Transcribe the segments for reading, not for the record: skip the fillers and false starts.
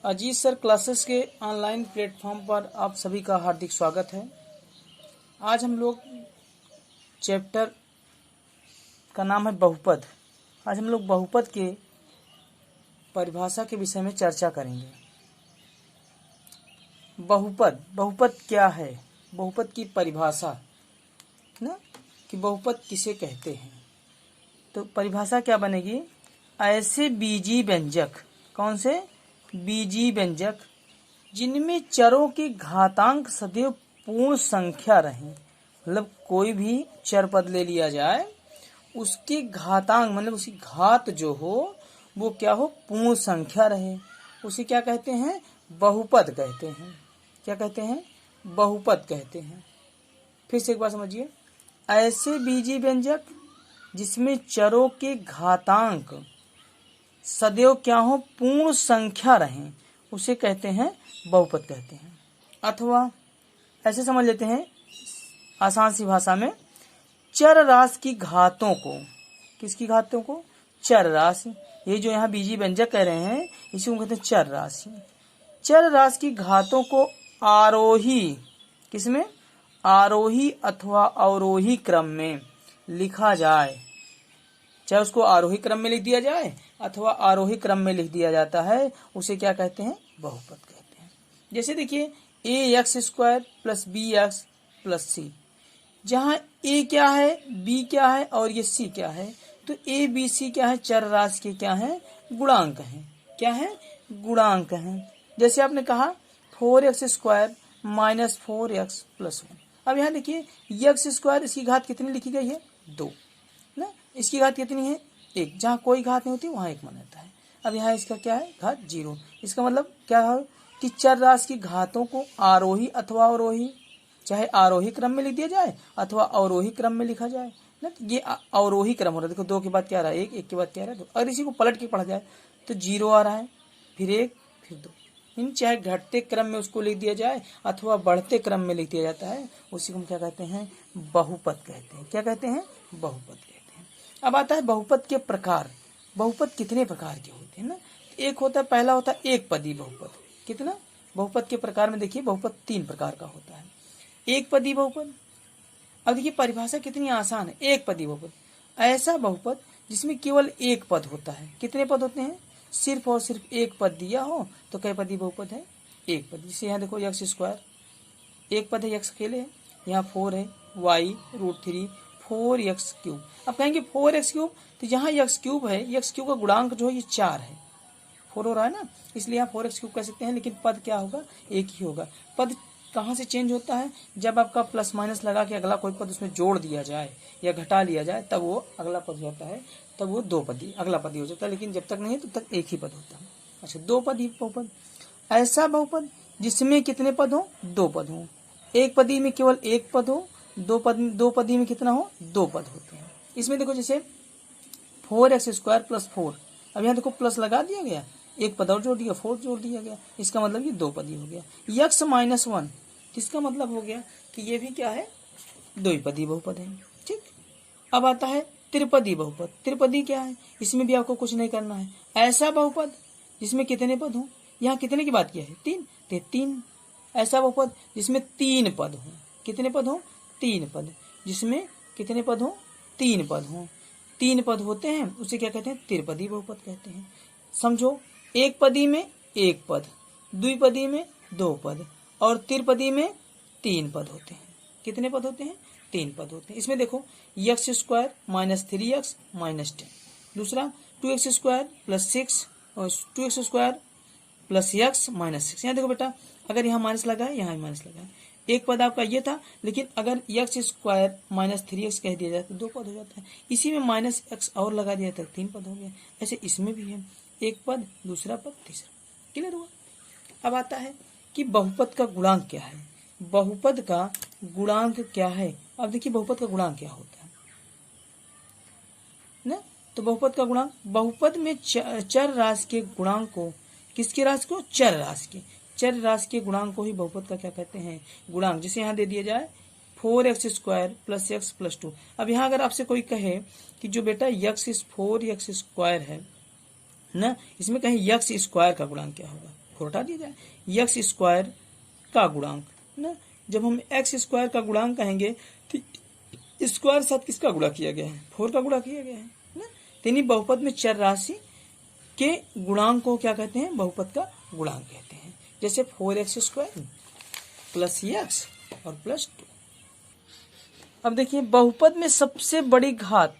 अजीज sir classes के online platform पर आप सभी का हार्दिक स्वागत है। आज हम लोग चैप्टर का नाम है बहुपद। आज हम लोग बहुपद के परिभाषा के विषय में चर्चा करेंगे। बहुपद क्या है, बहुपद की परिभाषा ना, कि बहुपद किसे कहते हैं। तो परिभाषा क्या बनेगी, ऐसे बीजी व्यंजक, कौन से बीजी व्यंजक जिनमें चरों की घातांक सदैव पूर्ण संख्या रहे। मतलब कोई भी चर पद ले लिया जाए, उसकी घातांक मतलब उसकी घात जो हो वो क्या हो, पूर्ण संख्या रहे, उसे क्या कहते हैं, बहुपद कहते हैं। क्या कहते हैं, बहुपद कहते हैं। फिर से एक बार समझिए, ऐसे बीजी व्यंजक जिसमें चरों के घातांक सदैव क्या हो, पूर्ण संख्या रहें, उसे कहते हैं बहुपद कहते हैं। अथवा ऐसे समझ लेते हैं आसान सी भाषा में, चर राशि की घातों को, किसकी घातों को, चर राशि। ये जो यहाँ बीजी व्यंजक कह रहे हैं इसी को कहते हैं चर राशि। चर राशि की घातों को आरोही, किसमें, आरोही अथवा अवरोही क्रम में लिखा जाए, चाहे उसको आरोही क्रम में लिख दिया जाए अथवा आरोही क्रम में लिख दिया जाता है, उसे क्या कहते हैं, बहुपद कहते हैं। जैसे देखिए, A X square plus B X plus C, जहाँ ए क्या है, बी क्या है और ये सी क्या है, तो ए बी सी क्या है, चर राशि के क्या है, गुणांक हैं। क्या है, गुणांक हैं। जैसे आपने कहा 4x square minus 4x plus 1। अब यहाँ देखिए, एक्स स्क्वायर इसकी घात कितनी लिखी गई है, 2 ना, इसकी घात कितनी है, 1। जहाँ कोई घात नहीं होती वहाँ 1 मान रहता है। अब यहाँ इसका क्या है, घात 0। इसका मतलब क्या है कि चर राशि की घातों को आरोही अथवा अवरोही, चाहे आरोही क्रम में लिख दिया जाए अथवा अवरोही क्रम में लिखा जाए ना। तो ये अवरोही क्रम हो रहा है। देखो 2 के बाद क्या रहा है, 1, 1 के बाद क्या रहा है, 2। अगर इसी को पलट के पढ़ा जाए तो 0 आ रहा है, फिर 1 फिर 2। इन चाहे घटते क्रम में उसको लिख दिया जाए अथवा बढ़ते क्रम में लिख दिया जाता है, उसी को हम क्या कहते हैं, बहुपद कहते हैं। क्या कहते हैं, बहुपद कहते हैं। अब आता है बहुपद के प्रकार। बहुपद कितने प्रकार के होते हैं ना। एक होता है, पहला होता है एक पदी बहुपद। कितना, बहुपद के प्रकार में देखिए, बहुपद 3 प्रकार का होता है। एक पदी बहुपद, अब देखिए परिभाषा कितनी आसान है। एक पदी बहुपद, ऐसा बहुपद जिसमें केवल एक पद होता है। कितने पद होते हैं, सिर्फ और सिर्फ एक पद दिया हो तो कै पदी बहुपद है, एक पद। जैसे यहाँ देखो एक्स स्क्वायर एक पद है, एक्स अकेले है, यहाँ 4 है, वाई √3 4x क्यूब। अब कहेंगे 4x क्यूब, तो यहाँ एक्स क्यूब है, एक्स क्यूब का गुणांक जो है ये 4 है, 4 हो रहा है ना, इसलिए यहाँ 4x क्यूब कह सकते हैं। लेकिन पद क्या होगा, एक ही होगा। पद कहाँ से चेंज होता है, जब आपका प्लस माइनस लगा के अगला कोई पद उसमें जोड़ दिया जाए या घटा लिया जाए, तब वो अगला पद होता है, तब वो 2 पदी अगला पदी हो जाता है। लेकिन जब तक नहीं तब तक एक ही पद होता है। अच्छा, 2 पदी बहुपद, ऐसा बहुपद जिसमें कितने पद हो, 2 पद हो। एक पदी में केवल एक पद हो, 2 पदी में कितना हो, 2 पद होते हैं। इसमें देखो जैसे 4x स्क्वायर प्लस 4, अब यहाँ देखो प्लस लगा दिया गया, एक पद और जोड़ दिया, 4 जोड़ दिया गया, इसका मतलब ये 2 पदी हो गया। x माइनस 1, इसका मतलब हो गया कि ये भी क्या है, 2 पदी बहुपद है। ठीक, अब आता है त्रिपदी बहुपद। त्रिपदी क्या है, इसमें भी आपको कुछ नहीं करना है। ऐसा बहुपद जिसमें कितने पद हो, यहाँ कितने की बात किया है, 3, तो 3। ऐसा बहुपद जिसमें 3 पद हो, कितने पद हो, 3 पद, जिसमें कितने पद हो, 3 पद हो। 3 पद होते हैं उसे क्या कहते हैं, त्रिपदी बहुपद कहते हैं। समझो, एक पदी में एक पद, द्विपदी में 2 पद और त्रिपदी में 3 पद होते हैं। कितने पद होते हैं, 3 पद होते हैं। इसमें देखो x square minus 3x minus 10, दूसरा 2x स्क्वायर प्लस 6 और 2x square plus x minus 6। यहाँ देखो बेटा, अगर यहाँ माइनस लगा है, यहाँ माइनस लगा है, एक पद आपका ये था, लेकिन अगर एक्स स्क्वायर माइनस 3x कह दिया जाए तो 2 पद हो जाता है। इसी में माइनस x और लगा दिया तो 3 पद हो गया। ऐसे इसमें भी है, एक पद दूसरा पद तीसरा। क्लियर हुआ। अब आता है कि बहुपद का गुणांक क्या है। बहुपद का गुणांक क्या है, अब देखिए बहुपद का गुणांक क्या होता है ना। तो बहुपद का गुणांक, बहुपद में चर राशि के गुणांक को, किसके राशि को, चर राशि के, चर राशि के गुणांक को ही बहुपद का क्या कहते हैं, गुणांक। जैसे यहाँ दे दिया जाए 4x square plus x plus 2। अब यहाँ अगर आपसे कोई कहे कि जो बेटा x 4x स्क्वायर है ना, इसमें कहीं x स्क्वायर का गुणांक क्या होगा, 4 हटा दिया जाए, एक्स स्क्वायर का गुणांक ना, जब हम एक्स स्क्वायर का गुणांक कहेंगे तो स्क्वायर साथ किसका गुणा किया गया है, 4 का गुणा किया गया है ना। यानी बहुपद में चर राशि के गुणांक को क्या कहते हैं, बहुपद का गुणांक कहते हैं। जैसे 4x स्क्वायर प्लस एक्स और प्लस 2। अब देखिए बहुपद में सबसे बड़ी घात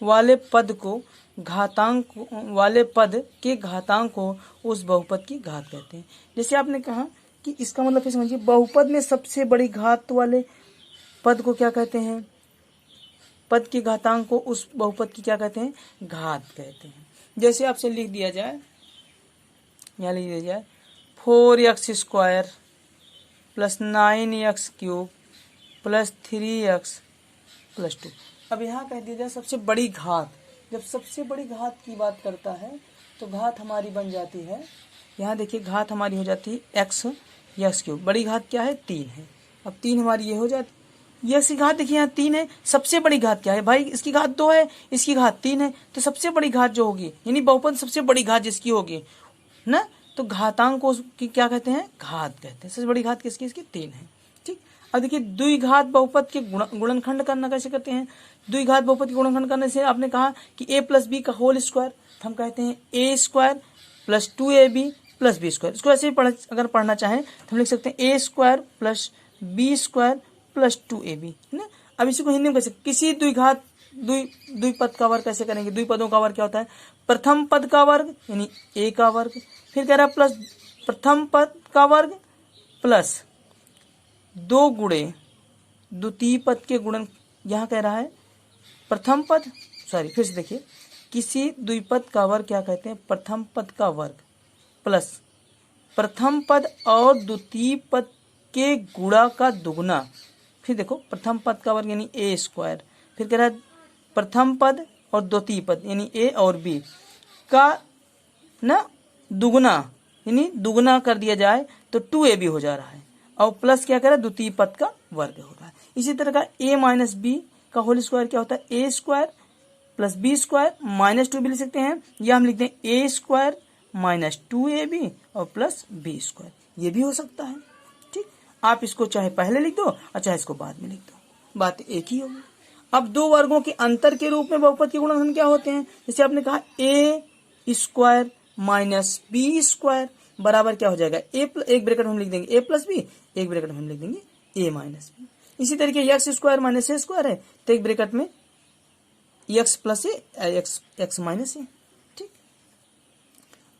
वाले पद को घातांक वाले पद के घातांक को उस बहुपद की घात कहते हैं। जैसे आपने कहा कि इसका मतलब फिर समझिए, बहुपद में सबसे बड़ी घात वाले पद को क्या कहते हैं, पद के घातांक को उस बहुपद की क्या कहते हैं, घात कहते हैं। जैसे आपसे लिख दिया जाए, यहाँ लिख दिया जाए 4x square plus 9x cube plus 3x plus 2। अब यहाँ कह दिया जाए सबसे बड़ी घात, जब सबसे बड़ी घात की बात करता है तो घात हमारी बन जाती है, यहाँ देखिए घात हमारी हो जाती है x क्यूब, बड़ी घात क्या है 3 है। अब 3 हमारी ये हो जाती, यक्स की घात देखिए यहाँ 3 है, सबसे बड़ी घात क्या है भाई, इसकी घात 2 है, इसकी घात 3 है, तो सबसे बड़ी घात जो होगी यानी बहुपद सबसे बड़ी घात जिसकी होगी ना, तो घातांक को की क्या कहते हैं, घात कहते हैं। सबसे बड़ी घात किसकी, इसकी 3 है। ठीक, अब देखिए द्विघात बहुपद के गुणनखंड करना कैसे करते हैं। द्विघात बहुपद के गुणनखंड करने से आपने कहा कि a प्लस बी का होल स्क्वायर, हम कहते हैं a square plus 2ab plus B square. इसको ऐसे ही अगर पढ़ना चाहें तो हम लिख सकते हैं a square plus B square plus 2ab है ना। अब इसी को हिंदी में कैसे, किसी द्विघात द्विपद का वर्ग कैसे करेंगे। द्विपदों का वर्ग क्या होता है, प्रथम पद का वर्ग यानी a का वर्ग, फिर कह रहा है प्लस प्रथम पद का वर्ग प्लस 2 गुणे द्वितीय पद के गुणन, यहाँ कह रहा है प्रथम पद, फिर से देखिए, किसी द्विपद का वर्ग क्या कहते हैं, प्रथम पद का वर्ग प्लस प्रथम पद और द्वितीय पद के गुणा का दुगना। फिर देखो प्रथम पद का वर्ग यानी a स्क्वायर, फिर कह रहा है प्रथम पद और द्वितीय पद यानी a और b का ना दुगना, यानी दुगना कर दिया जाए तो 2ab हो जा रहा है, और प्लस क्या कह रहा है, द्वितीय पद का वर्ग हो रहा है। इसी तरह का a माइनस बी का होल स्क्वायर क्या होता है, a square plus B square minus 2 भी लिख सकते हैं, या हम लिखते हैं a स्क्वायर माइनस 2ab और प्लस बी स्क्वायर, ये भी हो सकता है। ठीक, आप इसको चाहे पहले लिख दो और चाहे इसको बाद में लिख दो, बात एक ही होगी। अब दो वर्गों के अंतर के रूप में बहुपद के गुणनखंड क्या होते हैं, जैसे आपने कहा a square minus B square बराबर क्या हो जाएगा, एक ब्रैकेट हम लिख देंगे a प्लस बी, एक ब्रैकेट हम लिख देंगे a माइनस बी। इसी तरीके एक्स स्क्वायर माइनस ए स्क्वायर है तो एक ब्रैकेट में एक्स प्लस ए एक्स माइनस ए। ठीक,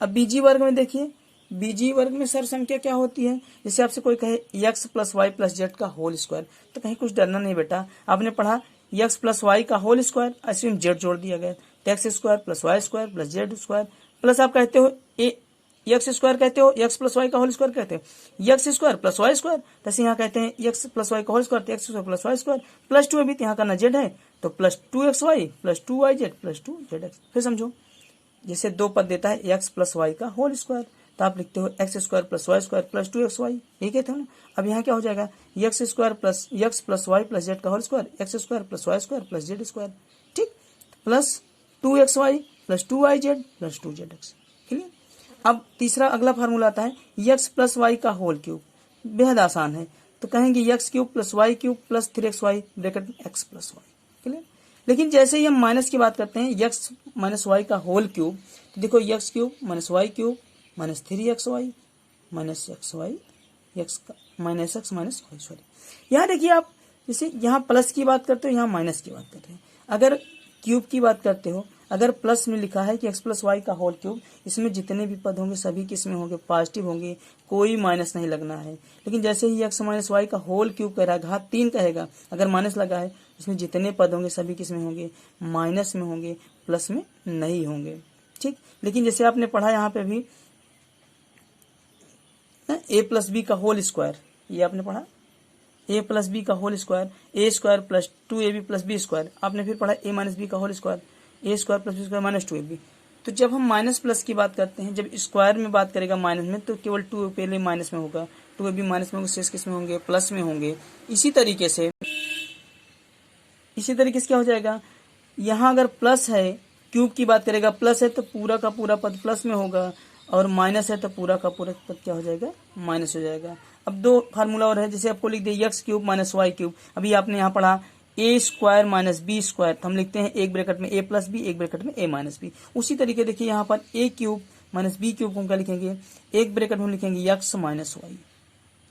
अब बीजी वर्ग में देखिए, बीजी वर्ग में सर संख्या क्या होती है, जैसे आपसे कोई कहे X plus Y plus Z का होल स्क्वायर, तो कहीं कुछ डरना नहीं बेटा, आपने पढ़ा एक्स प्लस वाई का होल स्क्वायर, ऐसे में जेड जोड़ दिया गया, तो X square plus Y square plus Z square, plus आप कहते हो एक्स स्क्वायर कहते हो, एक्स प्लस वाई का होल स्क्वायर कहते हो, X square plus Y square, तैसे यहाँ कहते हैं एक्स प्लस वाई का whole square, X square plus Y square plus 2 अभी यहाँ का ना जेड है तो plus 2xy plus 2yz plus 2zx। फिर समझो, जैसे दो पद देता है एक्स प्लस वाई का होल स्क्वायर, तो आप लिखते हो X square plus Y square plus 2xy, यही कहते हो ना। अब यहाँ क्या हो जाएगा, X square plus X plus Y plus Z का whole square, X square plus Y square plus Z square, ठीक, plus 2xy plus 2yz plus 2zx। Clear. अब तीसरा अगला फार्मूला आता है एक्स प्लस वाई का होल क्यूब, बेहद आसान है, तो कहेंगे X cube plus Y cube plus 3xy bracket में एक्स प्लस वाई। क्लियर। लेकिन जैसे ही हम माइनस की बात करते हैं एक्स माइनस वाई का होल क्यूब, तो देखो X cube minus Y cube minus 3xy minus X Y X minus X minus Y, sorry यहाँ देखिए आप, जैसे यहाँ प्लस की बात करते हो यहाँ माइनस की बात करते हैं, अगर क्यूब की बात करते हो, अगर प्लस में लिखा है कि एक्स प्लस वाई का होल क्यूब, इसमें जितने भी पद होंगे सभी किसमें होंगे, पॉजिटिव होंगे, कोई माइनस नहीं लगना है। लेकिन जैसे ही एक्स माइनस वाई का होल क्यूब कह रहा है, घात 3 कहेगा, अगर माइनस लगा है इसमें जितने पद होंगे सभी किसमें होंगे, माइनस में होंगे, प्लस में नहीं होंगे। ठीक, लेकिन जैसे आपने पढ़ा यहाँ पे भी ए प्लस बी का होल स्क्वायर, ये आपने पढ़ा ए प्लस बी का whole square, a square plus 2ab plus B square, आपने फिर पढ़ा ए माइनस बी का whole square, a square plus B square minus 2ab। तो जब हम माइनस प्लस की बात करते हैं, जब स्क्वायर में बात करेगा माइनस में, तो केवल 2 पहले माइनस में होगा, 2ab माइनस में होगा, शेष किस में होंगे, प्लस में होंगे। इसी तरीके से क्या हो जाएगा, यहाँ अगर प्लस है, क्यूब की बात करेगा प्लस है तो पूरा का पूरा पद प्लस में होगा, और माइनस है तो पूरा का पूरा पद क्या हो जाएगा, माइनस हो जाएगा। अब दो फार्मूला और है, जैसे आपको लिख दिया X cube minus Y cube. अभी आपने यहाँ पढ़ा A square minus B square, तो हम लिखते हैं एक ब्रैकेट में ए प्लस बी, एक ब्रैकेट में ए माइनस बी। उसी तरीके देखिए यहाँ पर A cube minus B cube को हम क्या लिखेंगे, एक ब्रैकेट में लिखेंगे एक्स माइनस वाई।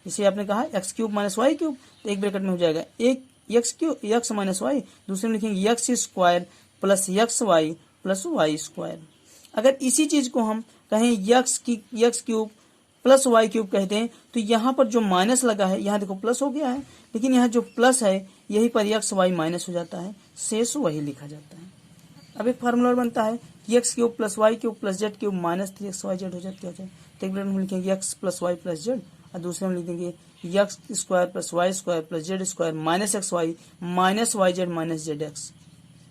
जैसे आपने कहा X cube minus Y cube, तो एक ब्रैकेट में हो जाएगा एक X cube X minus Y, दूसरे में लिखेंगे X square plus X Y plus Y square. अगर इसी चीज को हम कहें X cube plus Y cube कहते हैं, तो यहाँ पर जो माइनस लगा है, यहाँ देखो प्लस हो गया है, लेकिन यहाँ जो प्लस है यही पर एक्स वाई माइनस हो जाता है, शेष वही लिखा जाता है। अब एक फार्मूला बनता है X cube plus Y cube plus Z cube minus 3x Y Z हो जाता है। तो एक ब्रैकेट में लिखेंगे X plus Y plus Z, और दूसरे में लिखेंगे X square plus Y square plus Z square minus X Y minus Y Z minus Z X.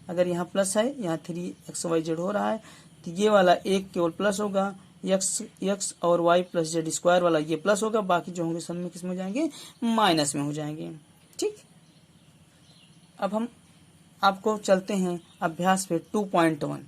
अगर यहाँ प्लस है, यहाँ 3x वाई जेड हो रहा है, तो ये वाला एक केवल प्लस होगा, एक्स और वाई प्लस जेड स्क्वायर वाला ये प्लस होगा, बाकी जो होंगे सब में किस में हो जाएंगे, माइनस में हो जाएंगे। ठीक, अब हम आपको चलते हैं अभ्यास पे 2.1।